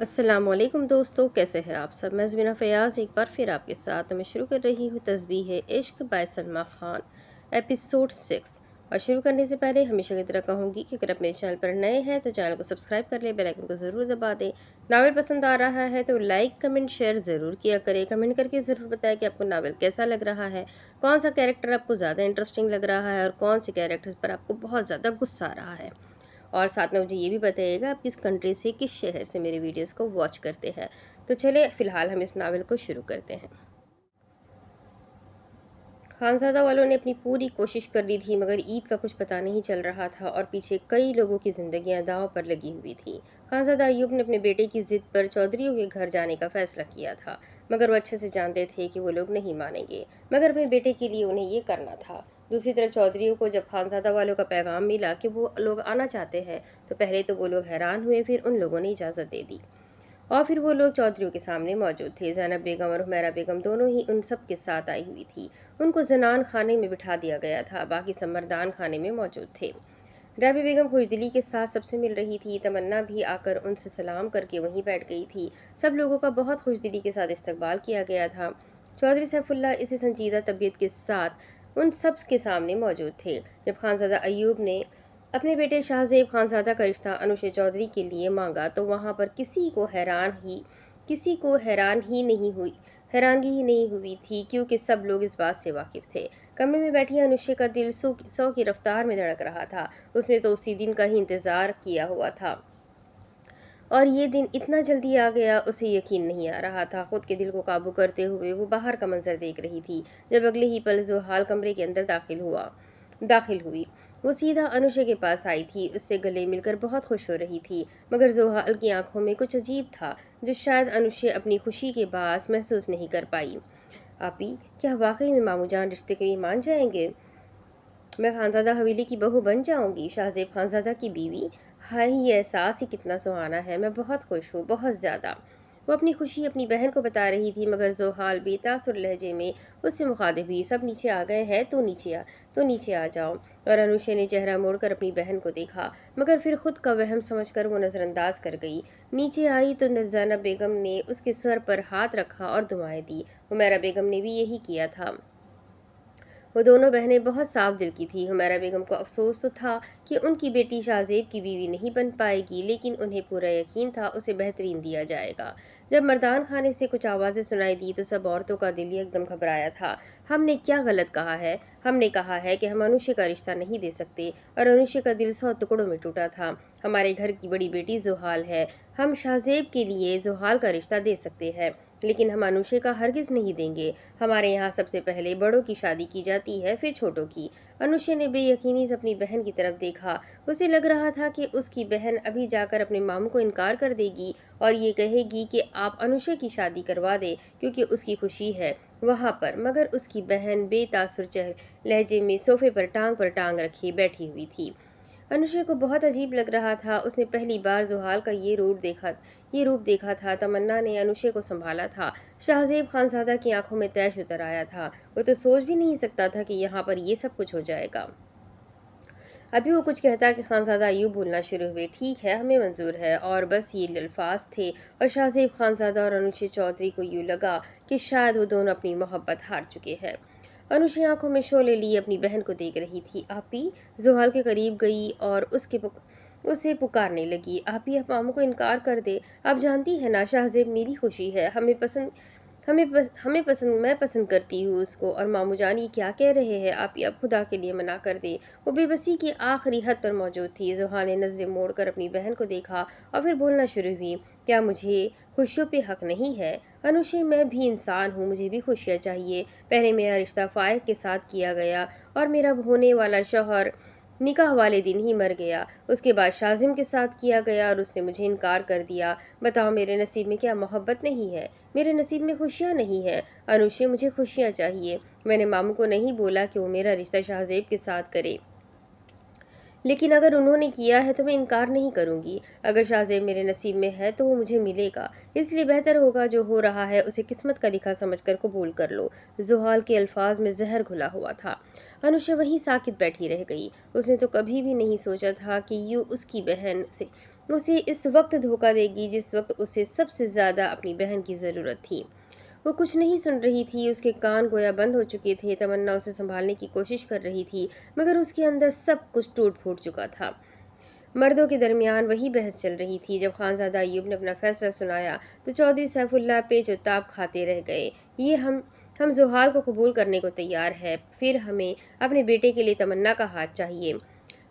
अस्सलाम वालेकुम दोस्तों, कैसे हैं आप सब। मैं ज़मीना फ़याज़ एक बार फिर आपके साथ तो मैं शुरू कर रही हूँ तस्बीह इश्क बाय सलमा खान एपिसोड 6। और शुरू करने से पहले हमेशा की तरह कहूँगी कि अगर आप मेरे चैनल पर नए हैं तो चैनल को सब्सक्राइब कर लें, बेल आइकन को ज़रूर दबा दें। नावल पसंद आ रहा है तो लाइक कमेंट शेयर ज़रूर किया करें। कमेंट करके ज़रूर बताएं कि आपको नावल कैसा लग रहा है, कौन सा कैरेक्टर आपको ज़्यादा इंटरेस्टिंग लग रहा है और कौन से कैरेक्टर्स पर आपको बहुत ज़्यादा गुस्सा आ रहा है। और साथ में मुझे ये भी बताइएगा आप किस कंट्री से, किस शहर से मेरे वीडियोस को वॉच करते हैं। तो चलिए फ़िलहाल हम इस नावल को शुरू करते हैं। खानज़ादा वालों ने अपनी पूरी कोशिश कर ली थी मगर ईद का कुछ पता नहीं चल रहा था और पीछे कई लोगों की ज़िंदगियां दांव पर लगी हुई थी। खानज़ादा अयूब ने अपने बेटे की ज़िद पर चौधरियों के घर जाने का फ़ैसला किया था मगर वो अच्छे से जानते थे कि वो लोग नहीं मानेंगे, मगर अपने बेटे के लिए उन्हें ये करना था। दूसरी तरफ चौधरियों को जब खानज़ादा वालों का पैगाम मिला कि वो लोग आना चाहते हैं तो पहले तो वो लोग हैरान हुए, फिर उन लोगों ने इजाज़त दे दी और फिर वो लोग चौधरियों के सामने मौजूद थे। ज़ैनब बेगम और हुमैरा बेगम दोनों ही उन सब के साथ आई हुई थी। उनको जनान खाने में बिठा दिया गया था, बाकी सब मर्दान खाने में मौजूद थे। रबी बेगम खुशदिली के साथ सबसे मिल रही थी। तमन्ना भी आकर उनसे सलाम करके वहीं बैठ गई थी। सब लोगों का बहुत खुशदिली के साथ इस्तकबाल किया गया था। चौधरी सैफुल्लाह इसी संजीदा तबीयत के साथ उन सब के सामने मौजूद थे। जब खानज़ादा अयूब ने अपने बेटे शाहजेब खानज़ादा का रिश्ता अनुशे चौधरी के लिए मांगा तो वहाँ पर किसी को हैरानगी ही नहीं हुई थी, क्योंकि सब लोग इस बात से वाकिफ थे। कमरे में बैठी अनुशे का दिल सौ की रफ्तार में धड़क रहा था। उसने तो उसी दिन का ही इंतज़ार किया हुआ था और ये दिन इतना जल्दी आ गया, उसे यकीन नहीं आ रहा था। खुद के दिल को काबू करते हुए वो बाहर का मंजर देख रही थी जब अगले ही पल ज़ोहाल कमरे के अंदर दाखिल हुई। वो सीधा अनुषा के पास आई थी, उससे गले मिलकर बहुत खुश हो रही थी, मगर ज़ोहाल की आंखों में कुछ अजीब था जो शायद अनुषा अपनी खुशी के बास महसूस नहीं कर पाई। आपी, क्या वाकई में मामू जान रिश्ते के लिए मान जाएंगे? मैं खानज़ादा हवेली की बहू बन जाऊंगी, शाहजेब खानज़ादा की बीवी। हाय, ये एहसास ही कितना सुहाना है। मैं बहुत खुश हूँ, बहुत ज़्यादा। वो अपनी खुशी अपनी बहन को बता रही थी मगर जोहाल बेतासुर लहजे में उससे मुखातिब हुई। सब नीचे आ गए हैं, तो नीचे आ जाओ। और अनुषा ने चेहरा मोड़कर अपनी बहन को देखा मगर फिर खुद का वहम समझकर वो नज़रअंदाज कर गई। नीचे आई तो ज़ैनब बेगम ने उसके सर पर हाथ रखा और दुआएं दी। हुमैरा बेगम ने भी यही किया था। वो दोनों बहनें बहुत साफ दिल की थी। हुमैरा बेगम को अफसोस तो था कि उनकी बेटी शाहजेब की बीवी नहीं बन पाएगी, लेकिन उन्हें पूरा यकीन था उसे बेहतरीन दिया जाएगा। जब मर्दान खाने से कुछ आवाज़ें सुनाई दी तो सब औरतों का दिल एकदम घबराया था। हमने क्या गलत कहा है? हमने कहा है कि हम अनुष्य का रिश्ता नहीं दे सकते, और अनुष्य का दिल 100 टुकड़ों में टूटा था। हमारे घर की बड़ी बेटी जोहाल है, हम शाहजेब के लिए जोहाल का रिश्ता दे सकते हैं, लेकिन हम अनुषे का हरगिज़ नहीं देंगे। हमारे यहाँ सबसे पहले बड़ों की शादी की जाती है, फिर छोटों की। अनुषे ने बेयकीनी से अपनी बहन की तरफ देखा। उसे लग रहा था कि उसकी बहन अभी जाकर अपने मामू को इनकार कर देगी और ये कहेगी कि आप अनुषे की शादी करवा दे क्योंकि उसकी खुशी है वहाँ पर। मगर उसकी बहन बेतासुर लहजे में सोफे पर टांग रखी बैठी हुई थी। अनुषा को बहुत अजीब लग रहा था। उसने पहली बार जुहाल का ये रूप देखा था। तमन्ना ने अनुषा को संभाला था। शाहजेब खानज़ादा की आंखों में तैश उतर आया था। वो तो सोच भी नहीं सकता था कि यहाँ पर ये सब कुछ हो जाएगा। अभी वो कुछ कहता कि खानज़ादा यूँ बोलना शुरू हुए, ठीक है, हमें मंजूर है, और बस ये अल्फाज थे। और शाहजेब खानज़ादा और अनुषा चौधरी को यूँ लगा कि शायद वो दोनों अपनी मोहब्बत हार चुके हैं। अनुषा आंखों में शोले लिए अपनी बहन को देख रही थी। आपी जुहाल के करीब गई और उसे पुकारने लगी। आपी, आप मामू को इनकार कर दे। आप जानती है ना, शाहजेब मेरी खुशी है, मैं पसंद करती हूँ उसको, और मामू जान ये क्या कह रहे हैं आप? अब खुदा के लिए मना कर दे। वो बेबसी की आखिरी हद पर मौजूद थी। जुहा ने नजरें मोड़कर अपनी बहन को देखा और फिर बोलना शुरू हुई, क्या मुझे खुशियों पे हक नहीं है? अनुषे, मैं भी इंसान हूँ, मुझे भी खुशियाँ चाहिए। पहले मेरा रिश्ता फायक के साथ किया गया और मेरा होने वाला शौहर निकाह वाले दिन ही मर गया। उसके बाद शाजिम के साथ किया गया और उसने मुझे इनकार कर दिया। बताओ, मेरे नसीब में क्या मोहब्बत नहीं है? मेरे नसीब में खुशियाँ नहीं है? अनुषे, मुझे खुशियाँ चाहिए। मैंने मामू को नहीं बोला कि वो मेरा रिश्ता शाहजेब के साथ करे, लेकिन अगर उन्होंने किया है तो मैं इनकार नहीं करूंगी। अगर शाहजेब मेरे नसीब में है तो वो मुझे मिलेगा, इसलिए बेहतर होगा जो हो रहा है उसे किस्मत का लिखा समझकर कबूल कर लो। जुहाल के अल्फाज में जहर घुला हुआ था। अनुषा वहीं साकित बैठी रह गई। उसने तो कभी भी नहीं सोचा था कि यूँ उसकी बहन से उसे इस वक्त धोखा देगी जिस वक्त उसे सबसे ज़्यादा अपनी बहन की ज़रूरत थी। वो कुछ नहीं सुन रही थी, उसके कान गोया बंद हो चुके थे। तमन्ना उसे संभालने की कोशिश कर रही थी, मगर उसके अंदर सब कुछ टूट फूट चुका था। मर्दों के दरमियान वही बहस चल रही थी। जब खानज़ादा अय्यूब ने अपना फैसला सुनाया तो चौधरी सैफुल्लाह पेच-व-ताब खाते रह गए। ये हम ज़ोहार को कबूल करने को तैयार है, फिर हमें अपने बेटे के लिए तमन्ना का हाथ चाहिए।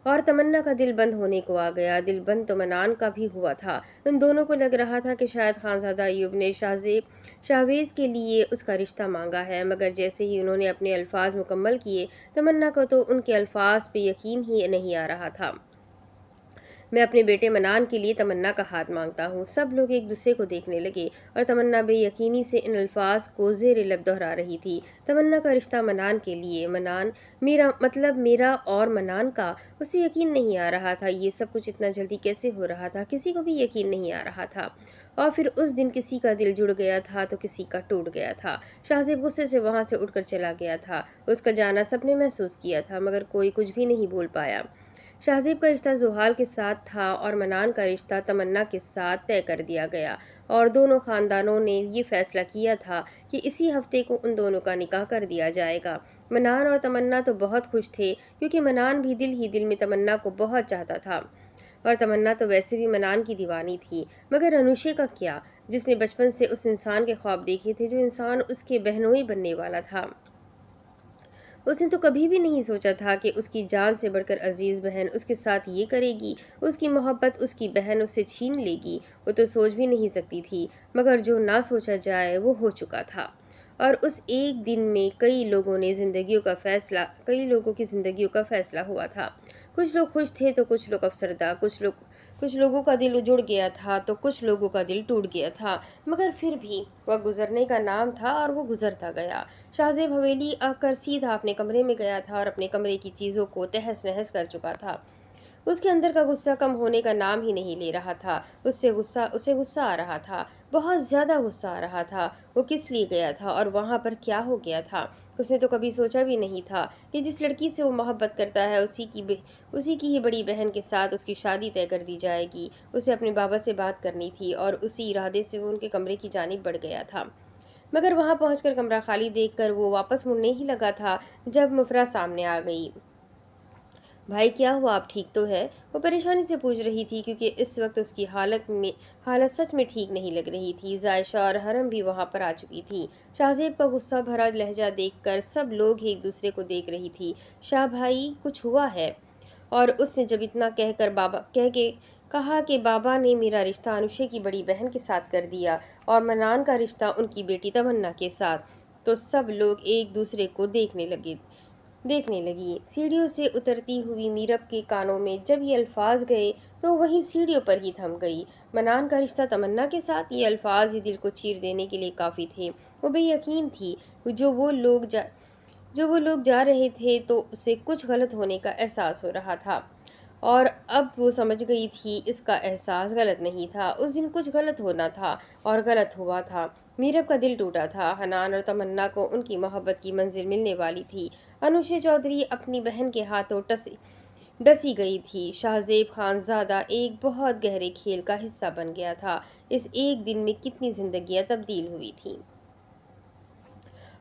और तमन्ना का दिल बंद होने को आ गया। दिल बंद तो मनान का भी हुआ था। उन दोनों को लग रहा था कि शायद खानज़ादा अय्यूब ने शाहवेज़ के लिए उसका रिश्ता मांगा है, मगर जैसे ही उन्होंने अपने अल्फाज मुकम्मल किए, तमन्ना को तो उनके अल्फाज पे यकीन ही नहीं आ रहा था। मैं अपने बेटे मनान के लिए तमन्ना का हाथ मांगता हूँ। सब लोग एक दूसरे को देखने लगे और तमन्ना बेयकीनी से इन अल्फाज को ज़ेर लब दोहरा रही थी। तमन्ना का रिश्ता मनान के लिए, मनान मेरा मतलब मेरा और मनान का। उसे यकीन नहीं आ रहा था ये सब कुछ इतना जल्दी कैसे हो रहा था। किसी को भी यकीन नहीं आ रहा था। और फिर उस दिन किसी का दिल जुड़ गया था तो किसी का टूट गया था। शाहज़ेब गुस्से से वहाँ से उठकर चला गया था। उसका जाना सबने महसूस किया था, मगर कोई कुछ भी नहीं बोल पाया। शाहज़ेब का रिश्ता ज़ोहाल के साथ था और मनान का रिश्ता तमन्ना के साथ तय कर दिया गया, और दोनों ख़ानदानों ने ये फ़ैसला किया था कि इसी हफ्ते को उन दोनों का निकाह कर दिया जाएगा। मनान और तमन्ना तो बहुत खुश थे, क्योंकि मनान भी दिल ही दिल में तमन्ना को बहुत चाहता था, और तमन्ना तो वैसे भी मनान की दीवानी थी। मगर अनुशे का क्या, जिसने बचपन से उस इंसान के ख्वाब देखे थे, जो इंसान उसके बहनोई बनने वाला था। उसने तो कभी भी नहीं सोचा था कि उसकी जान से बढ़कर अजीज़ बहन उसके साथ ये करेगी, उसकी मोहब्बत उसकी बहन उससे छीन लेगी। वो तो सोच भी नहीं सकती थी, मगर जो ना सोचा जाए वो हो चुका था। और उस एक दिन में कई लोगों की ज़िंदगियों का फैसला हुआ था। कुछ लोग खुश थे तो कुछ लोग अफसरदा, कुछ लोगों का दिल उजुड़ गया था तो कुछ लोगों का दिल टूट गया था, मगर फिर भी वह गुजरने का नाम था और वो गुजरता गया। शाहज़ेब हवेली आकर सीधा अपने कमरे में गया था और अपने कमरे की चीज़ों को तहस नहस कर चुका था। उसके अंदर का गुस्सा कम होने का नाम ही नहीं ले रहा था। उसे गुस्सा आ रहा था, बहुत ज़्यादा गुस्सा आ रहा था। वो किस लिए गया था और वहाँ पर क्या हो गया था। उसने तो कभी सोचा भी नहीं था कि जिस लड़की से वो मोहब्बत करता है उसी की ही बड़ी बहन के साथ उसकी शादी तय कर दी जाएगी। उसे अपने बाबा से बात करनी थी और उसी इरादे से वो उनके कमरे की जानिब बढ़ गया था। मगर वहाँ पहुंचकर कमरा खाली देखकर वो वापस मुड़ने ही लगा था, जब मुफरा सामने आ गई। भाई क्या हुआ, आप ठीक तो है? वो परेशानी से पूछ रही थी, क्योंकि इस वक्त उसकी हालत सच में ठीक नहीं लग रही थी। जायशा और हरम भी वहाँ पर आ चुकी थी। शाहजेब का गुस्सा भरा लहजा देखकर सब लोग एक दूसरे को देख रही थी। शाह भाई, कुछ हुआ है? और उसने जब इतना कह के कहा कि बाबा ने मेरा रिश्ता अनुषे की बड़ी बहन के साथ कर दिया और मनान का रिश्ता उनकी बेटी तमन्ना के साथ, तो सब लोग एक दूसरे को देखने लगी। सीढ़ियों से उतरती हुई मीरब के कानों में जब ये अल्फाज गए तो वहीं सीढ़ियों पर ही थम गई। मनान का रिश्ता तमन्ना के साथ, ये अल्फाज ही दिल को चीर देने के लिए काफ़ी थे। वो बेयकीन थी। जो वो लोग जा रहे थे तो उसे कुछ गलत होने का एहसास हो रहा था, और अब वो समझ गई थी इसका एहसास गलत नहीं था। उस दिन कुछ गलत होना था और गलत हुआ था। मीरब का दिल टूटा था। हनान और तमन्ना को उनकी मोहब्बत की मंजिल मिलने वाली थी। अनुशे चौधरी अपनी बहन के हाथों डसी गई थी। शाहजेब खानज़ादा एक बहुत गहरे खेल का हिस्सा बन गया था। इस एक दिन में कितनी जिंदगियां तब्दील हुई थीं।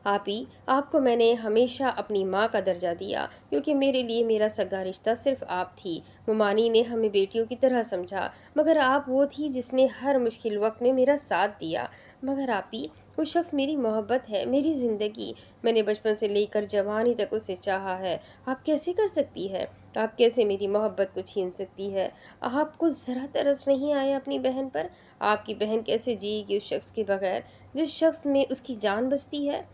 आपी, आपको मैंने हमेशा अपनी माँ का दर्जा दिया, क्योंकि मेरे लिए मेरा सगा रिश्ता सिर्फ आप थी। मुमानी ने हमें बेटियों की तरह समझा, मगर आप वो थी जिसने हर मुश्किल वक्त में मेरा साथ दिया। मगर आपी, वो शख्स मेरी मोहब्बत है, मेरी ज़िंदगी। मैंने बचपन से लेकर जवानी तक उसे चाहा है। आप कैसे कर सकती है? आप कैसे मेरी मोहब्बत को छीन सकती है? आपको ज़रा तरस नहीं आया अपनी बहन पर? आपकी बहन कैसे जिएगी उस शख्स के बगैर, जिस शख्स में उसकी जान बसती है?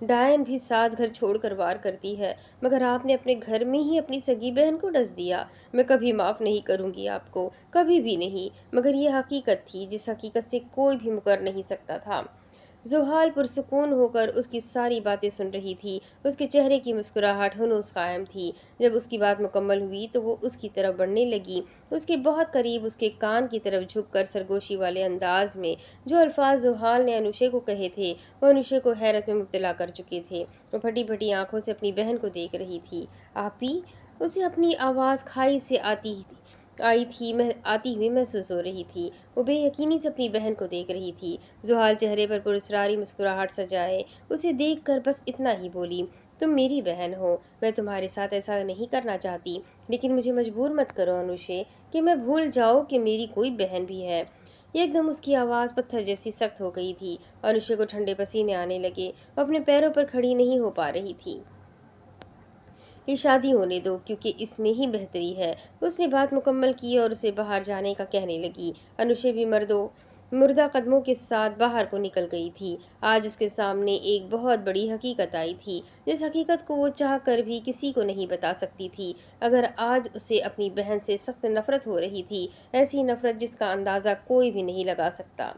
डायन भी साथ घर छोड़कर वार करती है, मगर आपने अपने घर में ही अपनी सगी बहन को डस दिया। मैं कभी माफ़ नहीं करूंगी आपको, कभी भी नहीं। मगर ये हकीकत थी जिस हकीकत से कोई भी मुकर नहीं सकता था। ज़ुहाल पुरसुकून होकर उसकी सारी बातें सुन रही थी। उसके चेहरे की मुस्कुराहट हनूस कायम थी। जब उसकी बात मुकम्मल हुई तो वो उसकी तरफ बढ़ने लगी, उसके बहुत करीब, उसके कान की तरफ झुककर सरगोशी वाले अंदाज में जो अल्फाज ज़ुहाल ने अनुशे को कहे थे, वो अनुशे को हैरत में मुब्तला कर चुके थे। वो फटी फटी आंखों से अपनी बहन को देख रही थी। आपी, उसे अपनी आवाज़ खाई से आती थी। आती हुई महसूस हो रही थी। वो बेयकीनी से अपनी बहन को देख रही थी। ज़ुहाल चेहरे पर पुरस्रारी मुस्कुराहट सजाए उसे देखकर बस इतना ही बोली, तुम मेरी बहन हो, मैं तुम्हारे साथ ऐसा नहीं करना चाहती, लेकिन मुझे मजबूर मत करो अनुषे कि मैं भूल जाऊं कि मेरी कोई बहन भी है। एकदम उसकी आवाज़ पत्थर जैसी सख्त हो गई थी। अनुषे को ठंडे पसीने आने लगे। वो अपने पैरों पर खड़ी नहीं हो पा रही थी। ये शादी होने दो, क्योंकि इसमें ही बेहतरी है। उसने बात मुकम्मल की और उसे बाहर जाने का कहने लगी। अनुषे भी मुर्दा कदमों के साथ बाहर को निकल गई थी। आज उसके सामने एक बहुत बड़ी हकीकत आई थी, जिस हकीकत को वो चाह कर भी किसी को नहीं बता सकती थी। अगर आज उसे अपनी बहन से सख्त नफरत हो रही थी, ऐसी नफरत जिसका अंदाज़ा कोई भी नहीं लगा सकता।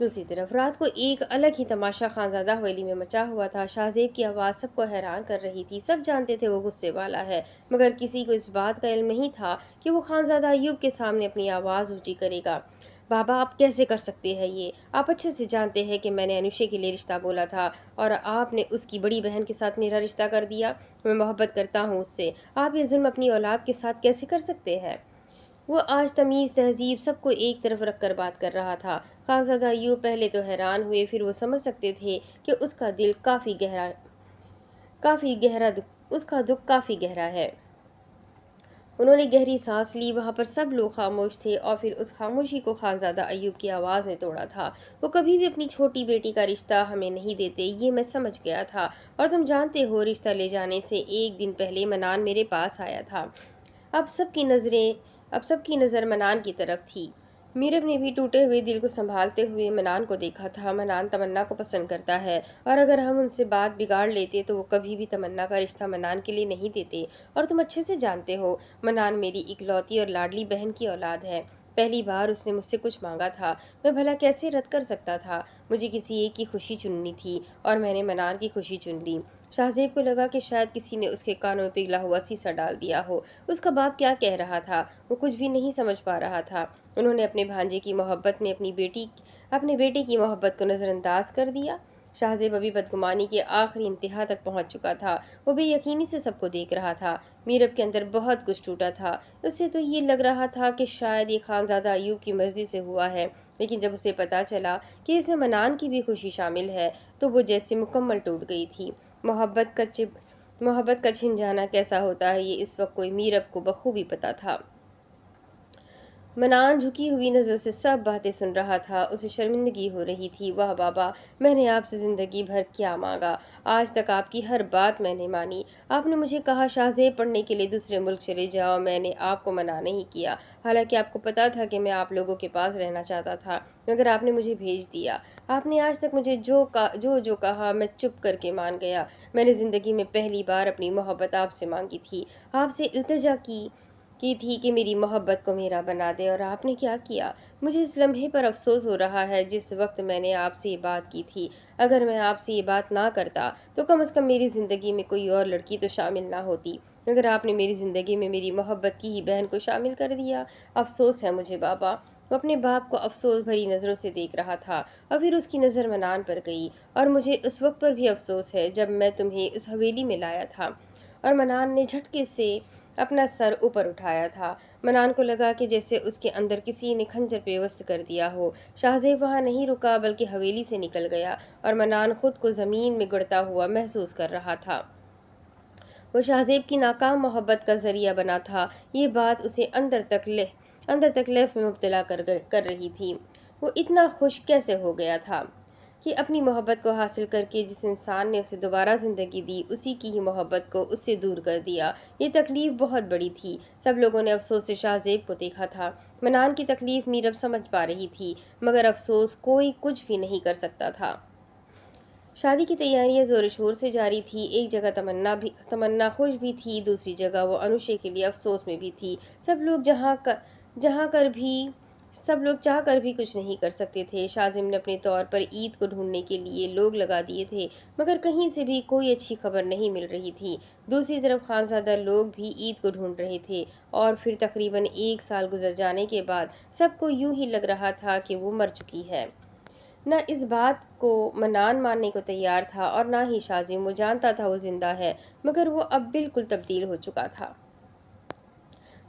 दूसरी तरफ रात को एक अलग ही तमाशा खानजादा हवेली में मचा हुआ था। शाहजेब की आवाज़ सबको हैरान कर रही थी। सब जानते थे वो गुस्से वाला है, मगर किसी को इस बात का इल्म नहीं था कि वो खानजादा अय्यूब के सामने अपनी आवाज़ ऊंची करेगा। बाबा, आप कैसे कर सकते हैं ये? आप अच्छे से जानते हैं कि मैंने अनुषे के लिए रिश्ता बोला था और आपने उसकी बड़ी बहन के साथ मेरा रिश्ता कर दिया। मैं मोहब्बत करता हूँ उससे। आप ये जुल्म अपनी औलाद के साथ कैसे कर सकते हैं? वो आज तमीज़ तहजीब सबको एक तरफ रख कर बात कर रहा था। खानज़ादा अय्यूब पहले तो हैरान हुए, फिर वो समझ सकते थे कि उसका दुख काफ़ी गहरा है। उन्होंने गहरी सांस ली। वहाँ पर सब लोग खामोश थे और फिर उस खामोशी को खानज़ादा अय्यूब की आवाज़ ने तोड़ा था। वो कभी भी अपनी छोटी बेटी का रिश्ता हमें नहीं देते, ये मैं समझ गया था। और तुम जानते हो, रिश्ता ले जाने से एक दिन पहले मनान मेरे पास आया था। अब सबकी नज़रें अब सबकी नज़र मनान की तरफ थी। मीरब ने भी टूटे हुए दिल को संभालते हुए मनान को देखा था। मनान तमन्ना को पसंद करता है, और अगर हम उनसे बात बिगाड़ लेते तो वो कभी भी तमन्ना का रिश्ता मनान के लिए नहीं देते। और तुम अच्छे से जानते हो, मनान मेरी इकलौती और लाडली बहन की औलाद है। पहली बार उसने मुझसे कुछ मांगा था, मैं भला कैसे रद्द कर सकता था? मुझे किसी एक की खुशी चुननी थी और मैंने मनान की खुशी चुन ली। शाहजेब को लगा कि शायद किसी ने उसके कानों में पिघला हुआ शीशा डाल दिया हो। उसका बाप क्या कह रहा था, वो कुछ भी नहीं समझ पा रहा था। उन्होंने अपने भांजे की मोहब्बत में अपने बेटे की मोहब्बत को नज़रअंदाज कर दिया। शाहजेब अभी बदगुमानी के आखिरी इंतहा तक पहुंच चुका था। वो बेयकीनी से सबको देख रहा था। मीरब के अंदर बहुत कुछ टूटा था। उससे तो ये लग रहा था कि शायद ये खानज़ादा अय्यूब की मर्जी से हुआ है, लेकिन जब उसे पता चला कि इसमें मनान की भी खुशी शामिल है, तो वो जैसे मुकम्मल टूट गई थी। मोहब्बत का छिन जाना कैसा होता है, ये इस वक्त कोई मीरब को बखूबी पता था। मनान झुकी हुई नज़रों से सब बातें सुन रहा था। उसे शर्मिंदगी हो रही थी। वाह बाबा, मैंने आपसे ज़िंदगी भर क्या मांगा? आज तक आपकी हर बात मैंने मानी। आपने मुझे कहा शाहजेब पढ़ने के लिए दूसरे मुल्क चले जाओ, मैंने आपको मना नहीं किया। हालांकि आपको पता था कि मैं आप लोगों के पास रहना चाहता था, मगर आपने मुझे भेज दिया। आपने आज तक मुझे जो कहा मैं चुप करके मान गया। मैंने ज़िंदगी में पहली बार अपनी मोहब्बत आपसे मांगी थी, आपसे इल्तिजा की थी कि मेरी मोहब्बत को मेरा बना दे, और आपने क्या किया? मुझे इस लम्हे पर अफसोस हो रहा है जिस वक्त मैंने आपसे ये बात की थी। अगर मैं आपसे ये बात ना करता तो कम से कम मेरी ज़िंदगी में कोई और लड़की तो शामिल ना होती, मगर आपने मेरी ज़िंदगी में मेरी मोहब्बत की ही बहन को शामिल कर दिया। अफसोस है मुझे बाबा। वो अपने बाप को अफसोस भरी नज़रों से देख रहा था, और फिर उसकी नज़र मनान पर गई। और मुझे उस वक्त पर भी अफसोस है जब मैं तुम्हें इस हवेली में लाया था। और मनान ने झटके से अपना सर ऊपर उठाया था। मनान को लगा कि जैसे उसके अंदर किसी ने खंजर पेवस्त कर दिया हो। शाहजेब वहाँ नहीं रुका, बल्कि हवेली से निकल गया, और मनान खुद को ज़मीन में गिरता हुआ महसूस कर रहा था। वो शाहजेब की नाकाम मोहब्बत का जरिया बना था। ये बात उसे अंदर तक लहफ में मुब्तला कर रही थी। वो इतना खुश कैसे हो गया था कि अपनी मोहब्बत को हासिल करके जिस इंसान ने उसे दोबारा ज़िंदगी दी, उसी की ही मोहब्बत को उससे दूर कर दिया। ये तकलीफ़ बहुत बड़ी थी। सब लोगों ने अफसोस से शाहजेब को देखा था। मनान की तकलीफ़ मीरब समझ पा रही थी, मगर अफसोस कोई कुछ भी नहीं कर सकता था। शादी की तैयारियां जोर शोर से जारी थी। एक जगह तमन्ना खुश भी थी, दूसरी जगह वो अनुषे के लिए अफसोस में भी थी। जहाँ कर भी सब लोग चाह कर भी कुछ नहीं कर सकते थे। शाजिम ने अपने तौर पर ईद को ढूंढने के लिए लोग लगा दिए थे, मगर कहीं से भी कोई अच्छी खबर नहीं मिल रही थी। दूसरी तरफ खानज़ादा लोग भी ईद को ढूंढ रहे थे, और फिर तकरीबन एक साल गुजर जाने के बाद सबको यूं ही लग रहा था कि वो मर चुकी है। न इस बात को मनान मानने को तैयार था और ना ही शाजिम। वो जानता था वो जिंदा है, मगर वो अब बिल्कुल तब्दील हो चुका था।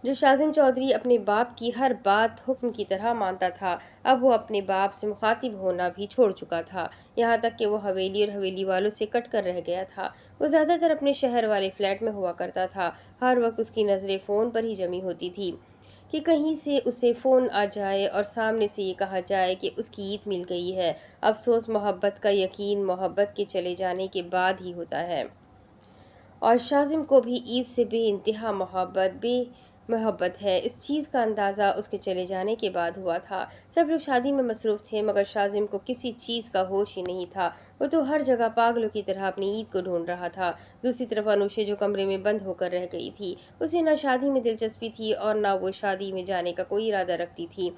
جو شاذم چودھری اپنے باپ کی ہر بات حکم کی طرح مانتا تھا، اب وہ اپنے باپ سے مخاطب ہونا بھی چھوڑ چکا تھا، یہاں تک کہ وہ حویلی اور حویلی والوں سے کٹ کر رہ گیا تھا۔ وہ زیادہ تر اپنے شہر والے فلیٹ میں ہوا کرتا تھا۔ ہر وقت اس کی نظریں فون پر ہی جمی ہوتی تھی کہ کہیں سے اسے فون آ جائے اور سامنے سے یہ کہا جائے کہ اس کی عید مل گئی ہے۔ افسوس، محبت کا یقین محبت کے چلے جانے کے بعد ہی ہوتا ہے، اور شاذم کو بھی عید سے بے انتہا محبت ہے۔ اس چیز کا اندازہ اس کے چلے جانے کے بعد ہوا تھا۔ سب لوگ شادی میں مصروف تھے، مگر شاذم کو کسی چیز کا ہوش ہی نہیں تھا۔ وہ تو ہر جگہ پاگلوں کی طرح اپنی عید کو ڈھونڈ رہا تھا۔ دوسری طرف انوشے جو کمرے میں بند ہو کر رہ گئی تھی، اسے نہ شادی میں دلچسپی تھی اور نہ وہ شادی میں جانے کا کوئی ارادہ رکھتی تھی۔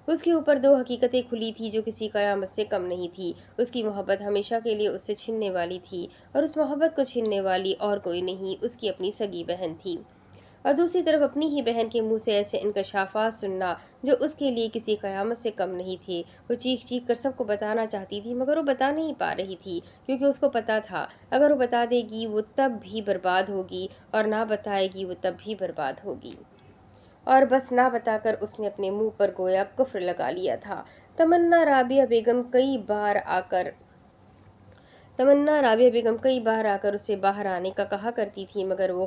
اس کے اوپر دو حقیقتیں کھلی تھی جو کسی قیامت سے کم نہیں تھی۔ اس کی محبت ہمیشہ کے لیے اس سے چھننے والی تھی، اور اس محبت کو چھننے والی اور کوئی نہیں، اس کی اپنی سگی بہن تھی۔ اور دوسری طرف اپنی ہی بہن کے منہ سے ایسے انکشافات سننا جو اس کے لیے کسی قیامت سے کم نہیں تھے۔ وہ چیخ چیخ کر سب کو بتانا چاہتی تھی، مگر وہ بتا نہیں پا رہی تھی، کیونکہ اس کو پتا تھا اگر وہ بتا دے گی وہ تب بھی برباد ہوگی، اور نہ بتائے گی وہ تب بھی برباد ہوگی۔ اور بس نہ بتا کر اس نے اپنے منہ پر گویا کفر لگا لیا تھا۔ تمنا رابعہ بیگم کئی بار آ کر اسے باہر آنے کا کہا کرتی تھی، مگر وہ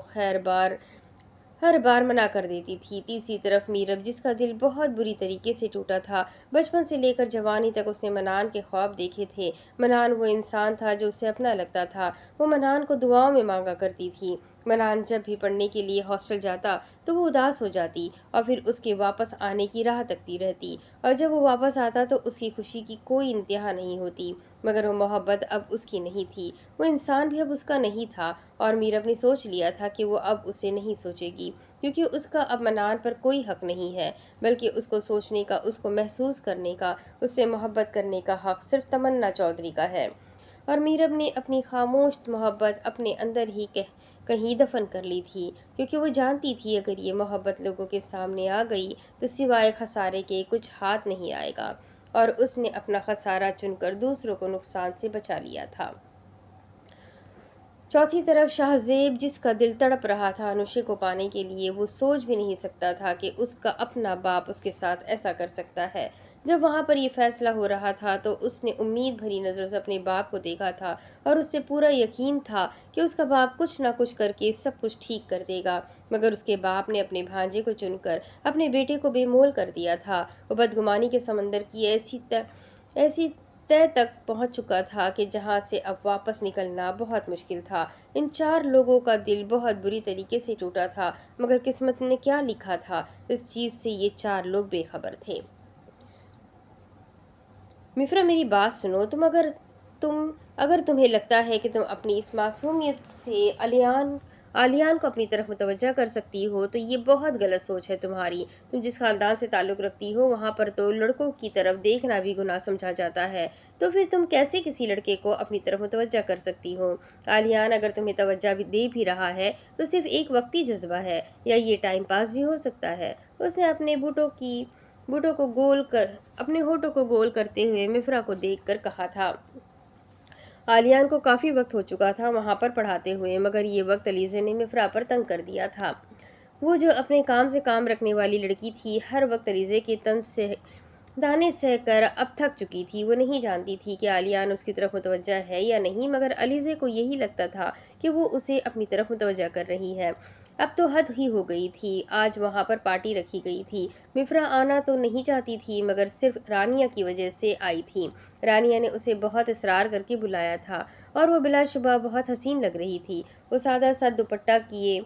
ہر بار منع کر دیتی تھی۔ تیسری طرف میرب، جس کا دل بہت بری طریقے سے ٹوٹا تھا۔ بچپن سے لے کر جوانی تک اس نے منان کے خواب دیکھے تھے۔ منان وہ انسان تھا جو اسے اپنا لگتا تھا۔ وہ منان کو دعاؤں میں مانگا کرتی تھی۔ منان جب بھی پڑھنے کے لیے ہاسٹل جاتا تو وہ اداس ہو جاتی اور پھر اس کے واپس آنے کی راہ تکتی رہتی، اور جب وہ واپس آتا تو اس کی خوشی کی کوئی انتہا نہیں ہوتی۔ مگر وہ محبت اب اس کی نہیں تھی، وہ انسان بھی اب اس کا نہیں تھا، اور میرب نے سوچ لیا تھا کہ وہ اب اسے نہیں سوچے گی، کیونکہ اس کا اب منان پر کوئی حق نہیں ہے، بلکہ اس کو سوچنے کا، اس کو محسوس کرنے کا، اس سے محبت کرنے کا حق صرف تمنا چودھری کا ہے۔ اور میرب نے اپنی خاموش محبت اپنے اندر ہی کہیں دفن کر لی تھی، کیونکہ وہ جانتی تھی اگر یہ محبت لوگوں کے سامنے آ گئی تو سوائے خسارے کے کچھ ہاتھ نہیں آئے گا، اور اس نے اپنا خسارہ چن کر دوسروں کو نقصان سے بچا لیا تھا۔ چوتھی طرف شاہ زیب، جس کا دل تڑپ رہا تھا انوشے کو پانے کے لیے، وہ سوچ بھی نہیں سکتا تھا کہ اس کا اپنا باپ اس کے ساتھ ایسا کر سکتا ہے۔ جب وہاں پر یہ فیصلہ ہو رہا تھا تو اس نے امید بھری نظروں سے اپنے باپ کو دیکھا تھا، اور اس سے پورا یقین تھا کہ اس کا باپ کچھ نہ کچھ کر کے سب کچھ ٹھیک کر دے گا، مگر اس کے باپ نے اپنے بھانجے کو چن کر اپنے بیٹے کو بے مول کر دیا تھا۔ وہ بدگمانی کے سمندر کی ایسی تہ تک پہنچ چکا تھا کہ جہاں سے اب واپس نکلنا بہت مشکل تھا۔ ان چار لوگوں کا دل بہت بری طریقے سے ٹوٹا تھا، مگر قسمت نے کیا لکھا تھا، اس چیز سے یہ چار لوگ بے خبر تھے۔ مفرا، میری بات سنو، اگر تمہیں لگتا ہے کہ تم اپنی اس معصومیت سے عالیان کو اپنی طرف متوجہ کر سکتی ہو تو یہ بہت غلط سوچ ہے تمہاری۔ تم جس خاندان سے تعلق رکھتی ہو وہاں پر تو لڑکوں کی طرف دیکھنا بھی گناہ سمجھا جاتا ہے، تو پھر تم کیسے کسی لڑکے کو اپنی طرف متوجہ کر سکتی ہو؟ عالیان اگر تمہیں توجہ دے بھی رہا ہے تو صرف ایک وقتی جذبہ ہے، یا یہ ٹائم پاس بھی ہو سکتا ہے۔ اس نے اپنے ہونٹوں کو گول کرتے ہوئے مفرا کو دیکھ کر کہا تھا۔ عالیان کو کافی وقت ہو چکا تھا وہاں پر پڑھاتے ہوئے، مگر یہ وقت علیزے نے مفرا پر تنگ کر دیا تھا۔ وہ جو اپنے کام سے کام رکھنے والی لڑکی تھی، ہر وقت علیزے کے تانے سہ کر اب تھک چکی تھی۔ وہ نہیں جانتی تھی کہ عالیان اس کی طرف متوجہ ہے یا نہیں، مگر علیزے کو یہی لگتا تھا کہ وہ اسے اپنی طرف متوجہ کر رہی ہے۔ اب تو حد ہی ہو گئی تھی، آج وہاں پر پارٹی رکھی گئی تھی۔ مفرا آنا تو نہیں چاہتی تھی، مگر صرف رانیہ کی وجہ سے آئی تھی۔ رانیہ نے اسے بہت اصرار کر کے بلایا تھا، اور وہ بلا شبہ بہت حسین لگ رہی تھی۔ وہ سادہ سا دوپٹہ کیے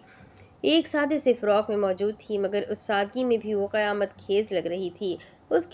ایک سادے سے فراک میں موجود تھی، مگر اس سادگی میں بھی وہ قیامت خیز لگ رہی تھی۔ اس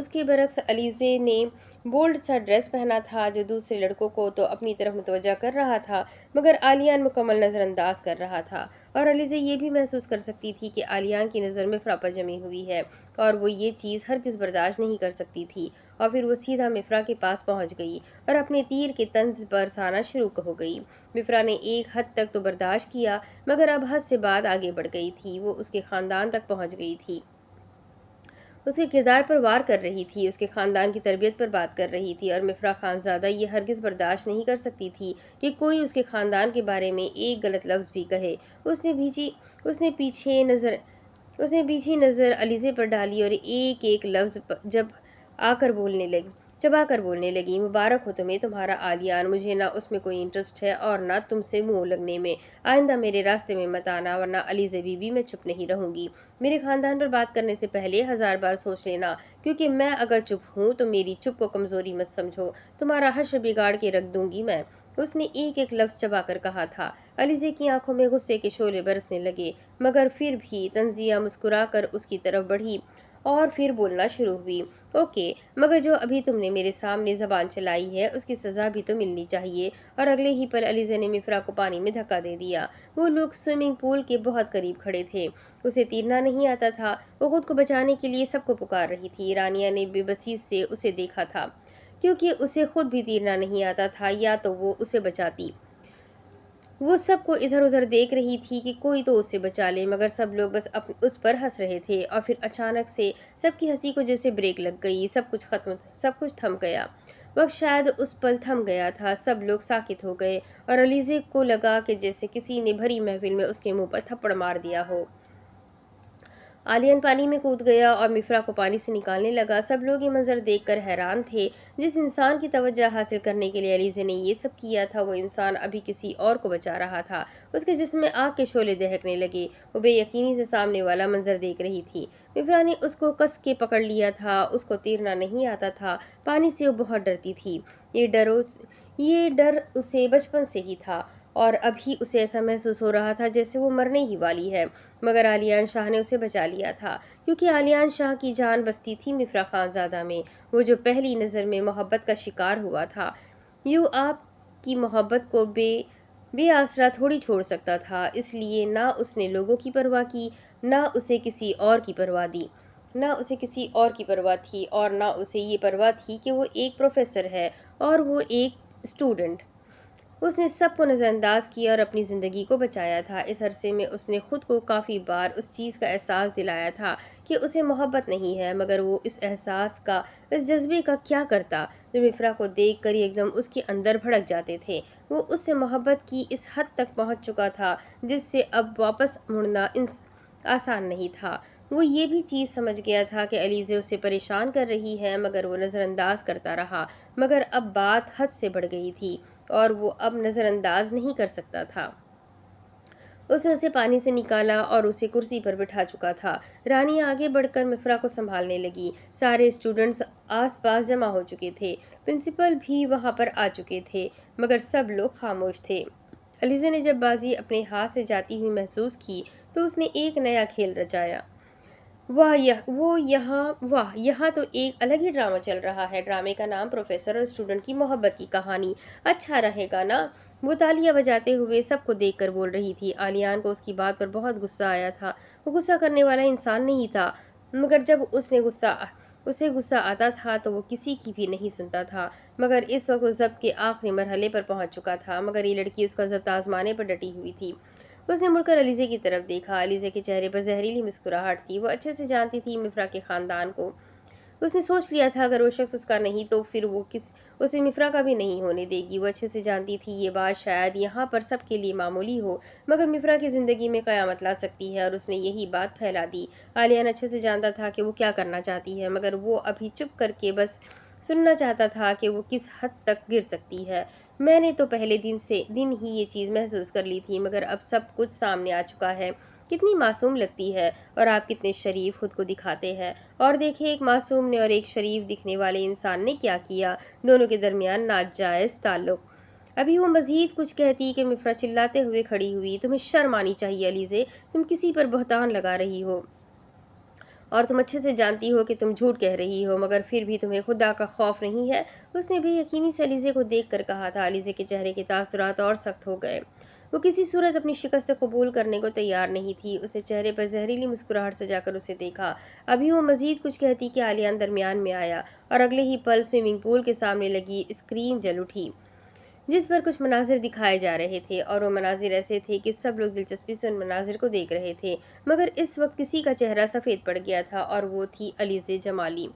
کے برعکس علیزے نے بولڈ سا ڈریس پہنا تھا جو دوسرے لڑکوں کو تو اپنی طرف متوجہ کر رہا تھا، مگر عالیان مکمل نظر انداز کر رہا تھا، اور علیزے یہ بھی محسوس کر سکتی تھی کہ عالیان کی نظر مفرا پر جمی ہوئی ہے، اور وہ یہ چیز ہرگز برداشت نہیں کر سکتی تھی۔ اور پھر وہ سیدھا مفرا کے پاس پہنچ گئی اور اپنے تیر کے طنز برسانا شروع ہو گئی۔ مفرا نے ایک حد تک تو برداشت کیا، مگر اب حد سے بعد آگے بڑھ گئی تھی۔ وہ اس کے خاندان تک پہنچ گئی تھی، اس کے کردار پر وار کر رہی تھی، اس کے خاندان کی تربیت پر بات کر رہی تھی، اور مفرا خانزادہ یہ ہرگز برداشت نہیں کر سکتی تھی کہ کوئی اس کے خاندان کے بارے میں ایک غلط لفظ بھی کہے۔ اس نے اس نے پیچھی نظر علیزے پر ڈالی اور ایک ایک لفظ چبا کر بولنے لگی۔ مبارک ہو تمہیں تمہارا عالیان، مجھے نہ اس میں کوئی انٹرسٹ ہے اور نہ تم سے منہ لگنے میں۔ آئندہ میرے راستے میں مت آنا ورنہ علیزے بی بی میں چپ نہیں رہوں گی۔ میرے خاندان پر بات کرنے سے پہلے 1000 بار سوچ لینا، کیونکہ میں اگر چپ ہوں تو میری چپ کو کمزوری مت سمجھو، تمہارا حشر بگاڑ کے رکھ دوں گی میں۔ اس نے ایک ایک لفظ چبا کر کہا تھا۔ علیزے کی آنکھوں میں غصے کے شعلے برسنے لگے، مگر پھر بھی تنزیہ مسکرا کر اس کی طرف بڑھی اور پھر بولنا شروع ہوئی۔ اوکے، مگر جو ابھی تم نے میرے سامنے زبان چلائی ہے اس کی سزا بھی تو ملنی چاہیے۔ اور اگلے ہی پل علیزہ نے مفرا کو پانی میں دھکا دے دیا۔ وہ لوگ سوئمنگ پول کے بہت قریب کھڑے تھے۔ اسے تیرنا نہیں آتا تھا۔ وہ خود کو بچانے کے لیے سب کو پکار رہی تھی۔ رانیہ نے بے بسی سے اسے دیکھا تھا، کیونکہ اسے خود بھی تیرنا نہیں آتا تھا، یا تو وہ اسے بچاتی۔ وہ سب کو ادھر ادھر دیکھ رہی تھی کہ کوئی تو اسے بچا لے، مگر سب لوگ بس اس پر ہنس رہے تھے۔ اور پھر اچانک سے سب کی ہنسی کو جیسے بریک لگ گئی، سب کچھ تھم گیا۔ وقت شاید اس پل تھم گیا تھا، سب لوگ ساکت ہو گئے اور علیزے کو لگا کہ جیسے کسی نے بھری محفل میں اس کے منہ پر تھپڑ مار دیا ہو۔ عالیان پانی میں کود گیا اور مفرا کو پانی سے نکالنے لگا۔ سب لوگ یہ منظر دیکھ کر حیران تھے۔ جس انسان کی توجہ حاصل کرنے کے لیے علیزے نے یہ سب کیا تھا، وہ انسان ابھی کسی اور کو بچا رہا تھا۔ اس کے جسم میں آگ کے شعلے دہکنے لگے۔ وہ بے یقینی سے سامنے والا منظر دیکھ رہی تھی۔ مفرا نے اس کو کس کے پکڑ لیا تھا۔ اس کو تیرنا نہیں آتا تھا۔ پانی سے وہ بہت ڈرتی تھی۔ یہ ڈر اسے بچپن سے ہی تھا اور ابھی اسے ایسا محسوس ہو رہا تھا جیسے وہ مرنے ہی والی ہے، مگر عالیان شاہ نے اسے بچا لیا تھا، کیونکہ عالیان شاہ کی جان بستی تھی مفرا خانزادہ میں، وہ جو پہلی نظر میں محبت کا شکار ہوا تھا۔ یوں آپ کی محبت کو بے آسرا تھوڑی چھوڑ سکتا تھا، اس لیے نہ اس نے لوگوں کی پرواہ کی، نہ اسے کسی اور کی پرواہ تھی اور نہ اسے یہ پرواہ تھی کہ وہ ایک پروفیسر ہے اور وہ ایک اسٹوڈنٹ۔ اس نے سب کو نظر انداز کیا اور اپنی زندگی کو بچایا تھا۔ اس عرصے میں اس نے خود کو کافی بار اس چیز کا احساس دلایا تھا کہ اسے محبت نہیں ہے، مگر وہ اس احساس کا، اس جذبے کا کیا کرتا جو مفرا کو دیکھ کر ایک دم اس کے اندر بھڑک جاتے تھے۔ وہ اس سے محبت کی اس حد تک پہنچ چکا تھا جس سے اب واپس مڑنا آسان نہیں تھا۔ وہ یہ بھی چیز سمجھ گیا تھا کہ علیزے اسے پریشان کر رہی ہے، مگر وہ نظر انداز کرتا رہا، مگر اب بات حد سے بڑھ گئی تھی اور وہ اب نظر انداز نہیں کر سکتا تھا۔ اس نے اسے پانی سے نکالا اور اسے کرسی پر بٹھا چکا تھا۔ رانی آگے بڑھ کر مفرا کو سنبھالنے لگی۔ سارے اسٹوڈنٹس آس پاس جمع ہو چکے تھے، پرنسپل بھی وہاں پر آ چکے تھے، مگر سب لوگ خاموش تھے۔ علیزے نے جب بازی اپنے ہاتھ سے جاتی ہوئی محسوس کی تو اس نے ایک نیا کھیل رچایا۔ واہ، یہاں تو ایک الگ ہی ڈرامہ چل رہا ہے۔ ڈرامے کا نام پروفیسر اور اسٹوڈنٹ کی محبت کی کہانی۔ اچھا رہے گا نا؟ وہ تالیاں بجاتے ہوئے سب کو دیکھ کر بول رہی تھی۔ عالیان کو اس کی بات پر بہت غصہ آیا تھا۔ وہ غصہ کرنے والا انسان نہیں تھا، مگر جب اسے غصہ آتا تھا تو وہ کسی کی بھی نہیں سنتا تھا، مگر اس وقت وہ ضبط کے آخری مرحلے پر پہنچ چکا تھا، مگر یہ لڑکی اس کا ضبط آزمانے پر ڈٹی ہوئی تھی۔ اس نے مڑ کر علیزے کی طرف دیکھا۔ علیزے کے چہرے پر زہریلی مسکراہٹ تھی۔ وہ اچھے سے جانتی تھی مفرا کے خاندان کو۔ اس نے سوچ لیا تھا اگر وہ شخص اس کا نہیں تو پھر وہ اسے مفرا کا بھی نہیں ہونے دے گی۔ وہ اچھے سے جانتی تھی یہ بات شاید یہاں پر سب کے لیے معمولی ہو، مگر مفرا کی زندگی میں قیامت لا سکتی ہے، اور اس نے یہی بات پھیلا دی۔ عالیان اچھے سے جانتا تھا کہ وہ کیا کرنا چاہتی ہے، مگر وہ ابھی چپ کر کے بس سننا چاہتا تھا کہ وہ کس حد تک گر سکتی ہے۔ میں نے تو پہلے دن ہی یہ چیز محسوس کر لی تھی، مگر اب سب کچھ سامنے آ چکا ہے۔ کتنی معصوم لگتی ہے اور آپ کتنے شریف خود کو دکھاتے ہیں، اور دیکھیں ایک معصوم نے اور ایک شریف دکھنے والے انسان نے کیا کیا، دونوں کے درمیان ناجائز تعلق۔ ابھی وہ مزید کچھ کہتی کہ مفرا چلاتے ہوئے کھڑی ہوئی۔ تمہیں شرم آنی چاہیے علیزے، تم کسی پر بہتان لگا رہی ہو اور تم اچھے سے جانتی ہو کہ تم جھوٹ کہہ رہی ہو، مگر پھر بھی تمہیں خدا کا خوف نہیں ہے۔ اس نے بے یقینی سے علیزے کو دیکھ کر کہا تھا۔ علیزے کے چہرے کے تاثرات اور سخت ہو گئے۔ وہ کسی صورت اپنی شکست قبول کرنے کو تیار نہیں تھی۔ اسے چہرے پر زہریلی مسکراہٹ سجا کر اسے دیکھا۔ ابھی وہ مزید کچھ کہتی کہ عالیان درمیان میں آیا اور اگلے ہی پل سوئمنگ پول کے سامنے لگی اسکرین جل اٹھی، جس پر کچھ مناظر دکھائے جا رہے تھے، اور وہ مناظر ایسے تھے کہ سب لوگ دلچسپی سے ان مناظر کو دیکھ رہے تھے، مگر اس وقت کسی کا چہرہ سفید پڑ گیا تھا اور وہ تھی علیزے جمالی۔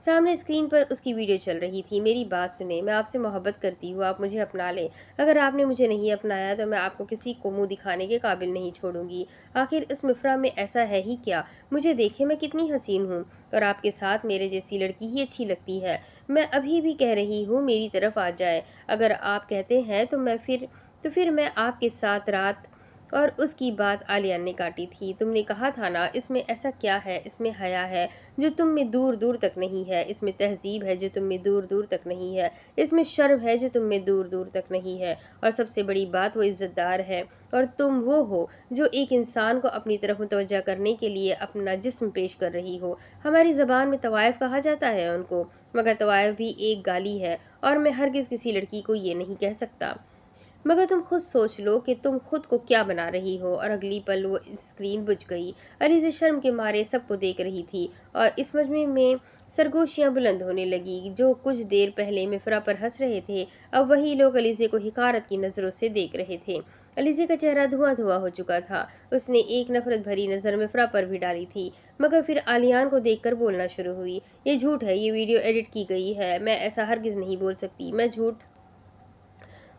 सामने स्क्रीन पर उसकी वीडियो चल रही थी। मेरी बात सुने, मैं आपसे मोहब्बत करती हूँ, आप मुझे अपना लें। अगर आपने मुझे नहीं अपनाया तो मैं आपको किसी को मुंह दिखाने के काबिल नहीं छोड़ूंगी। आखिर इस मिफ्रा में ऐसा है ही क्या? मुझे देखे मैं कितनी हसीन हूँ, और आपके साथ मेरे जैसी लड़की ही अच्छी लगती है। मैं अभी भी कह रही हूँ मेरी तरफ आ जाए। अगर आप कहते हैं तो फिर मैं आपके साथ रात। और उसकी बात आलिया ने काटी थी। तुमने कहा था ना, इसमें ऐसा क्या है, इसमें हया है जो तुम में दूर दूर तक नहीं है, इसमें तहजीब है जो तुम में दूर दूर तक नहीं है, इसमें शर्म है जो तुम में दूर दूर तक नहीं है, और सबसे बड़ी बात वो इज्जतदार है। और तुम वो हो जो एक इंसान को अपनी तरफ मुतवज्जा करने के लिए अपना जिस्म पेश कर रही हो। हमारी ज़बान में तवायफ कहा जाता है उनको, मगर तवायफ भी एक गाली है, और मैं हरगिज़ किसी लड़की को ये नहीं कह सकता। मगर तुम खुद सोच लो कि तुम खुद को क्या बना रही हो। और अगली पल वो स्क्रीन बुझ गई। अलीज़ा शर्म के मारे सबको देख रही थी, और इस मजमे में सरगोशियां बुलंद होने लगी। जो कुछ देर पहले मिफ्रा पर हंस रहे थे, अब वही लोग अलीज़े को हिकारत की नज़रों से देख रहे थे। अलीज़े का चेहरा धुआं धुआं हो चुका था। उसने एक नफरत भरी नज़र मिफ्रा पर भी डाली थी, मगर फिर आलियान को देखकर बोलना शुरू हुई। ये झूठ है, ये वीडियो एडिट की गई है, मैं ऐसा हरगिज़ नहीं बोल सकती, मैं झूठ।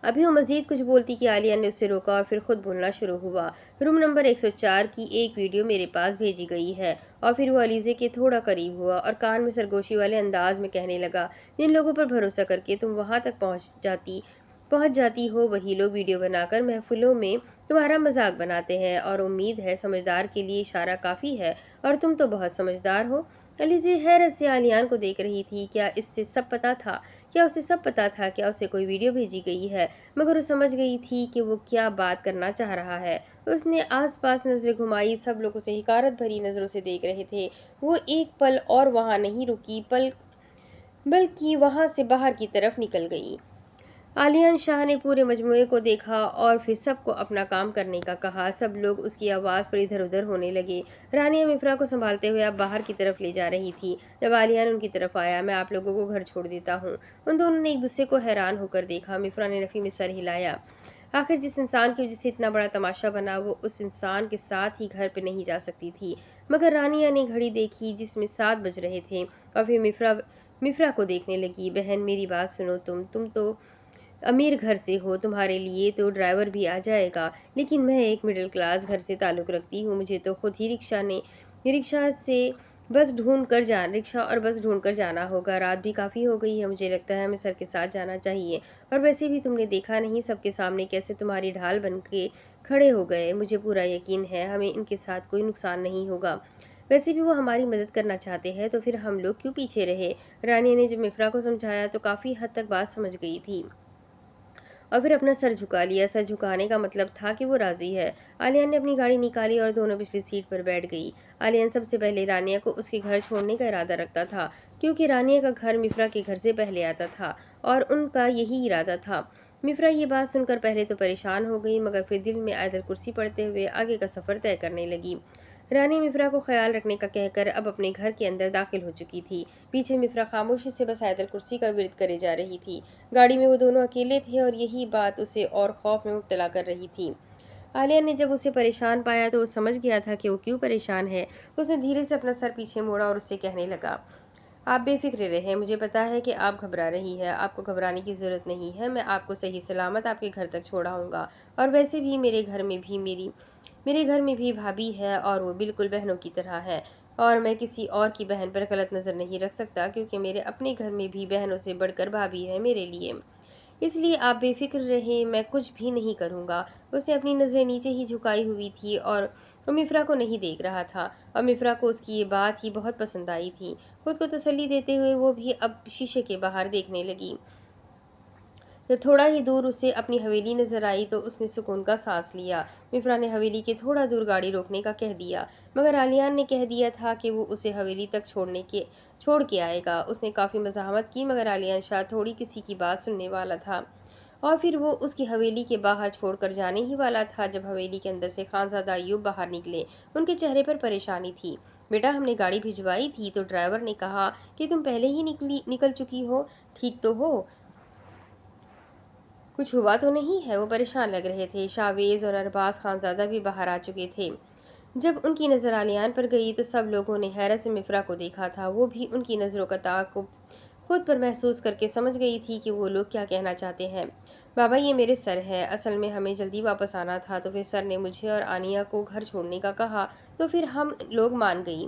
अभी वो मज़ीद कुछ बोलती कि आलिया ने उससे रोका, और फिर खुद बोलना शुरू हुआ। रूम नंबर 104 की एक वीडियो मेरे पास भेजी गई है। और फिर वो अलीज़े के थोड़ा करीब हुआ और कान में सरगोशी वाले अंदाज में कहने लगा, जिन लोगों पर भरोसा करके तुम वहाँ तक पहुँच जाती हो, वही लोग वीडियो बनाकर महफिलों में तुम्हारा मजाक बनाते हैं, और उम्मीद है समझदार के लिए इशारा काफ़ी है, और तुम तो बहुत समझदार हो। अलीज़े हैरत से आलियान को देख रही थी। क्या इससे सब पता था? क्या उसे सब पता था? क्या उसे कोई वीडियो भेजी गई है? मगर वो समझ गई थी कि वो क्या बात करना चाह रहा है। उसने आसपास नजरें घुमाई, सब लोग उसे हिकारत भरी नज़रों से देख रहे थे। वो एक पल और वहाँ नहीं रुकी, बल्कि वहाँ से बाहर की तरफ निकल गई। आलियान शाह ने पूरे मजमूए को देखा और फिर सबको अपना काम करने का कहा। सब लोग उसकी आवाज़ पर इधर उधर होने लगे। रानिया मिफ्रा को संभालते हुए अब बाहर की तरफ ले जा रही थी। जब आलियान उनकी तरफ आया, मैं आप लोगों को घर छोड़ देता हूँ। उन दोनों ने एक दूसरे को हैरान होकर देखा। मिफ्रा ने नफ़ी में सर हिलाया। आखिर जिस इंसान की वजह से इतना बड़ा तमाशा बना, वो उस इंसान के साथ ही घर पे नहीं जा सकती थी। मगर रानिया ने घड़ी देखी जिसमें 7 बज रहे थे, और फिर मिफ्रा को देखने लगी। बहन, मेरी बात सुनो, तुम तो अमीर घर से हो, तुम्हारे लिए तो ड्राइवर भी आ जाएगा, लेकिन मैं एक मिडिल क्लास घर से ताल्लुक़ रखती हूँ। मुझे तो खुद ही रिक्शा और बस ढूंढ कर जाना होगा। रात भी काफ़ी हो गई है, मुझे लगता है हमें सर के साथ जाना चाहिए। और वैसे भी तुमने देखा नहीं सबके सामने कैसे तुम्हारी ढाल बन के खड़े हो गए। मुझे पूरा यकीन है हमें इनके साथ कोई नुकसान नहीं होगा। वैसे भी वो हमारी मदद करना चाहते हैं, तो फिर हम लोग क्यों पीछे रहे? रानी ने जब मिफ्रा को समझाया तो काफ़ी हद तक बात समझ गई थी, और फिर अपना सर झुका लिया। सर झुकाने का मतलब था कि वो राजी है। आलियान ने अपनी गाड़ी निकाली और दोनों पिछली सीट पर बैठ गई। आलियान सबसे पहले रानिया को उसके घर छोड़ने का इरादा रखता था, क्योंकि रानिया का घर मिफ्रा के घर से पहले आता था, और उनका यही इरादा था। मिफ्रा ये बात सुनकर पहले तो परेशान हो गई, मगर फिर दिल में आयतल कुर्सी पढ़ते हुए आगे का सफ़र तय करने लगी। रानी मिफ्रा को ख्याल रखने का कहकर अब अपने घर के अंदर दाखिल हो चुकी थी। पीछे मिफ्रा खामोशी से बस आयतल कुर्सी का विर्द करे जा रही थी। गाड़ी में वो दोनों अकेले थे, और यही बात उसे और खौफ में मुब्तला कर रही थी। आलिया ने जब उसे परेशान पाया तो वो समझ गया था कि वो क्यों परेशान है। उसने धीरे से अपना सर पीछे मोड़ा और उससे कहने लगा, आप बेफिक्र रहें, मुझे पता है कि आप घबरा रही है। आपको घबराने की ज़रूरत नहीं है, मैं आपको सही सलामत आपके घर तक छोड़ाऊँगा। और वैसे भी मेरे घर में भी भाभी है, और वो बिल्कुल बहनों की तरह है, और मैं किसी और की बहन पर गलत नज़र नहीं रख सकता, क्योंकि मेरे अपने घर में भी बहनों से बढ़कर भाभी है मेरे लिए। इसलिए आप बेफिक्र रहें, मैं कुछ भी नहीं करूँगा। उसने अपनी नज़रें नीचे ही झुकाई हुई थी, और वो मिफ्रा को नहीं देख रहा था, और मिफ्रा को उसकी ये बात ही बहुत पसंद आई थी। खुद को तसल्ली देते हुए वो भी अब शीशे के बाहर देखने लगी। जब थोड़ा ही दूर उसे अपनी हवेली नजर आई तो उसने सुकून का सांस लिया। मिफ्रा ने हवेली के थोड़ा दूर गाड़ी रोकने का कह दिया, मगर आलियान ने कह दिया था कि वो उसे हवेली तक छोड़ के आएगा। उसने काफ़ी मज़ाहमत की, मगर आलियान शाह थोड़ी किसी की बात सुनने वाला था, और फिर वो उसकी हवेली के बाहर छोड़कर जाने ही वाला था जब हवेली के अंदर से खानज़ादा अय्यूब बाहर निकले। उनके चेहरे पर परेशानी थी। बेटा, हमने गाड़ी भिजवाई थी तो ड्राइवर ने कहा कि तुम पहले ही निकल चुकी हो, ठीक तो हो? कुछ हुआ तो नहीं है? वो परेशान लग रहे थे। शाहवेज और अरबाज खानजादा भी बाहर आ चुके थे। جب ان کی نظر آلیان پر گئی تو سب لوگوں نے حیرت سے مفرا کو دیکھا تھا۔ وہ بھی ان کی نظروں کا تعاقب خود پر محسوس کر کے سمجھ گئی تھی کہ وہ لوگ کیا کہنا چاہتے ہیں۔ بابا یہ میرے سر ہے، اصل میں ہمیں جلدی واپس آنا تھا تو پھر سر نے مجھے اور آنیہ کو گھر چھوڑنے کا کہا تو پھر ہم لوگ مان گئی۔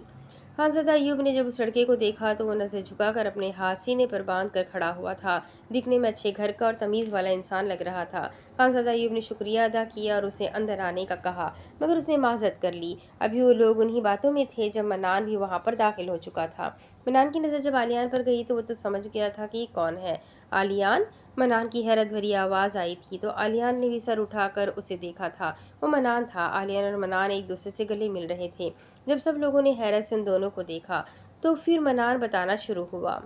خانزادہ ایوب نے جب اس لڑکے کو دیکھا تو وہ نظر جھکا کر اپنے ہاتھ سینے پر باندھ کر کھڑا ہوا تھا۔ دکھنے میں اچھے گھر کا اور تمیز والا انسان لگ رہا تھا۔ خانزادہ ایوب نے شکریہ ادا کیا اور اسے اندر آنے کا کہا، مگر اس نے معذرت کر لی۔ ابھی وہ لوگ انہی باتوں میں تھے جب منان بھی وہاں پر داخل ہو چکا تھا۔ منان کی نظر جب آلیان پر گئی تو وہ تو سمجھ گیا تھا کہ یہ کون ہے۔ آلیان؟ منان کی حیرت بھری آواز آئی تھی تو آلیان نے بھی سر اٹھا کر اسے دیکھا تھا۔ وہ منان تھا۔ آلیان اور منان ایک دوسرے سے گلے مل رہے تھے۔ جب سب لوگوں نے حیرت سے ان دونوں کو دیکھا تو پھر منان بتانا شروع ہوا۔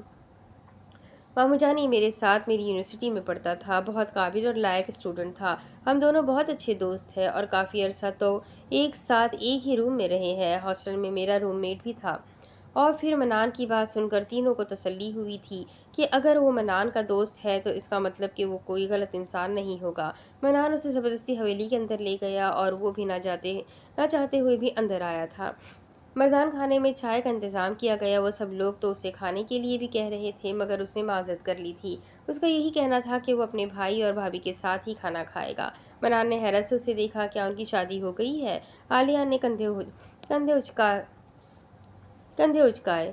ماموں جان یہ میرے ساتھ میری یونیورسٹی میں پڑھتا تھا، بہت قابل اور لائق اسٹوڈنٹ تھا۔ ہم دونوں بہت اچھے دوست ہیں اور کافی عرصہ تو ایک ساتھ ایک ہی روم میں رہے ہیں۔ ہاسٹل میں میرا روم میٹ بھی تھا۔ اور پھر منان کی بات سن کر تینوں کو تسلی ہوئی تھی کہ اگر وہ منان کا دوست ہے تو اس کا مطلب کہ وہ کوئی غلط انسان نہیں ہوگا۔ منان اسے زبردستی حویلی کے اندر لے گیا اور وہ بھی نہ چاہتے ہوئے بھی اندر آیا تھا۔ مردان خانے میں چائے کا انتظام کیا گیا۔ وہ سب لوگ تو اسے کھانے کے لیے بھی کہہ رہے تھے مگر اس نے معذرت کر لی تھی۔ اس کا یہی کہنا تھا کہ وہ اپنے بھائی اور بھابھی کے ساتھ ہی کھانا کھائے گا۔ منان نے حیرت سے اسے دیکھا، کیا ان کی شادی ہو گئی ہے؟ آلیان نے کندھے اچکائے۔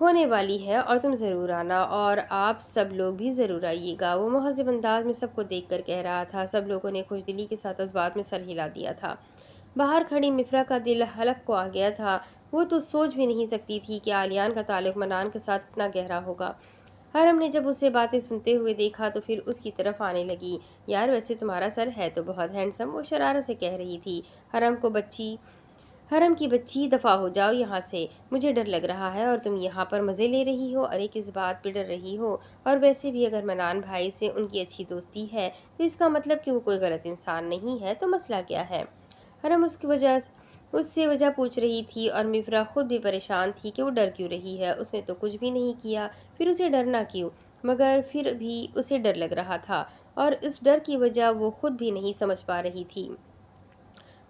ہونے والی ہے اور تم ضرور آنا اور آپ سب لوگ بھی ضرور آئیے گا۔ وہ مہذب انداز میں سب کو دیکھ کر کہہ رہا تھا۔ سب لوگوں نے خوش دلی کے ساتھ اس بات میں سر ہلا دیا تھا۔ باہر کھڑی مفرا کا دل حلق کو آ گیا تھا۔ وہ تو سوچ بھی نہیں سکتی تھی کہ آلیان کا تعلق منان کے ساتھ اتنا گہرا ہوگا۔ حرم نے جب اسے باتیں سنتے ہوئے دیکھا تو پھر اس کی طرف آنے لگی۔ یار ویسے تمہارا سر ہے تو بہت ہینڈسم، وہ شرارت سے کہہ رہی تھی۔ حرم کی بچی دفع ہو جاؤ یہاں سے، مجھے ڈر لگ رہا ہے اور تم یہاں پر مزے لے رہی ہو، ارے کس بات پہ ڈر رہی ہو؟ اور ویسے بھی اگر منان بھائی سے ان کی اچھی دوستی ہے تو اس کا مطلب کہ وہ کوئی غلط انسان نہیں ہے، تو مسئلہ کیا ہے؟ حرم اس سے وجہ پوچھ رہی تھی اور مفرا خود بھی پریشان تھی کہ وہ ڈر کیوں رہی ہے۔ اس نے تو کچھ بھی نہیں کیا، پھر اسے ڈرنا کیوں؟ مگر پھر بھی اسے ڈر لگ رہا تھا اور اس ڈر کی وجہ وہ خود بھی نہیں سمجھ پا رہی تھی۔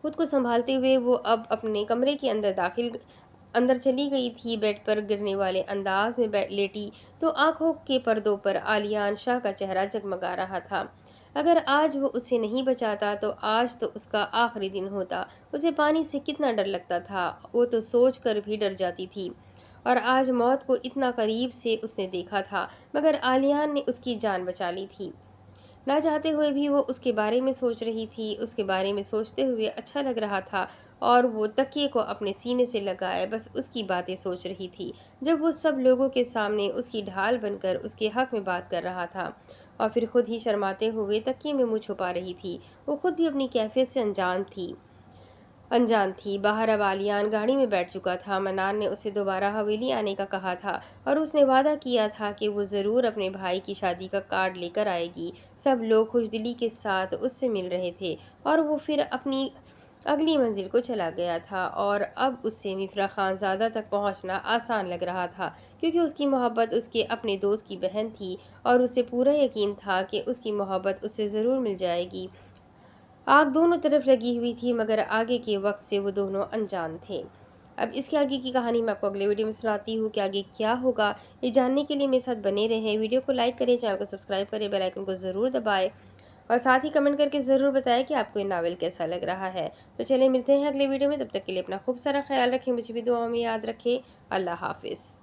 خود کو سنبھالتے ہوئے وہ اب اپنے کمرے کے اندر چلی گئی تھی۔ بیڈ پر گرنے والے انداز میں لیٹی تو آنکھوں کے پردوں پر آلیان شاہ کا چہرہ جگمگا رہا تھا۔ اگر آج وہ اسے نہیں بچاتا تو آج تو اس کا آخری دن ہوتا۔ اسے پانی سے کتنا ڈر لگتا تھا، وہ تو سوچ کر بھی ڈر جاتی تھی۔ اور آج موت کو اتنا قریب سے اس نے دیکھا تھا مگر آلیان نے اس کی جان بچا لی تھی۔ نہ چاہتے ہوئے بھی وہ اس کے بارے میں سوچ رہی تھی۔ اس کے بارے میں سوچتے ہوئے اچھا لگ رہا تھا اور وہ تکیے کو اپنے سینے سے لگائے بس اس کی باتیں سوچ رہی تھی جب وہ سب لوگوں کے سامنے اس کی ڈھال بن کر اس کے حق میں بات کر رہا تھا اور پھر خود ہی شرماتے ہوئے تکیے میں منہ چھپا رہی تھی۔ وہ خود بھی اپنی کیفیت سے انجان تھی۔ باہر اب آلیان گاڑی میں بیٹھ چکا تھا۔ منان نے اسے دوبارہ حویلی آنے کا کہا تھا اور اس نے وعدہ کیا تھا کہ وہ ضرور اپنے بھائی کی شادی کا کارڈ لے کر آئے گی۔ سب لوگ خوش دلی کے ساتھ اس سے مل رہے تھے اور وہ پھر اپنی اگلی منزل کو چلا گیا تھا اور اب اس سے مفرا خانزادہ تک پہنچنا آسان لگ رہا تھا کیونکہ اس کی محبت اس کے اپنے دوست کی بہن تھی اور اسے پورا یقین تھا کہ اس کی محبت اس سے ضرور مل جائے گی۔ آگ دونوں طرف لگی ہوئی تھی مگر آگے کے وقت سے وہ دونوں انجان تھے۔ اب اس کے آگے کی کہانی میں آپ کو اگلے ویڈیو میں سناتی ہوں کہ آگے کیا ہوگا۔ یہ جاننے کے لیے میرے ساتھ بنے رہیں۔ ویڈیو کو لائک کریں، چینل کو سبسکرائب کریں، بیل آئیکن کو ضرور دبائیں اور ساتھ ہی کمنٹ کر کے ضرور بتائیں کہ آپ کو یہ ناول کیسا لگ رہا ہے۔ تو چلیں ملتے ہیں اگلے ویڈیو میں، تب تک کے لیے اپنا خوب سارا خیال رکھیں، مجھے بھی دعاؤں میں یاد رکھیں۔ اللہ حافظ۔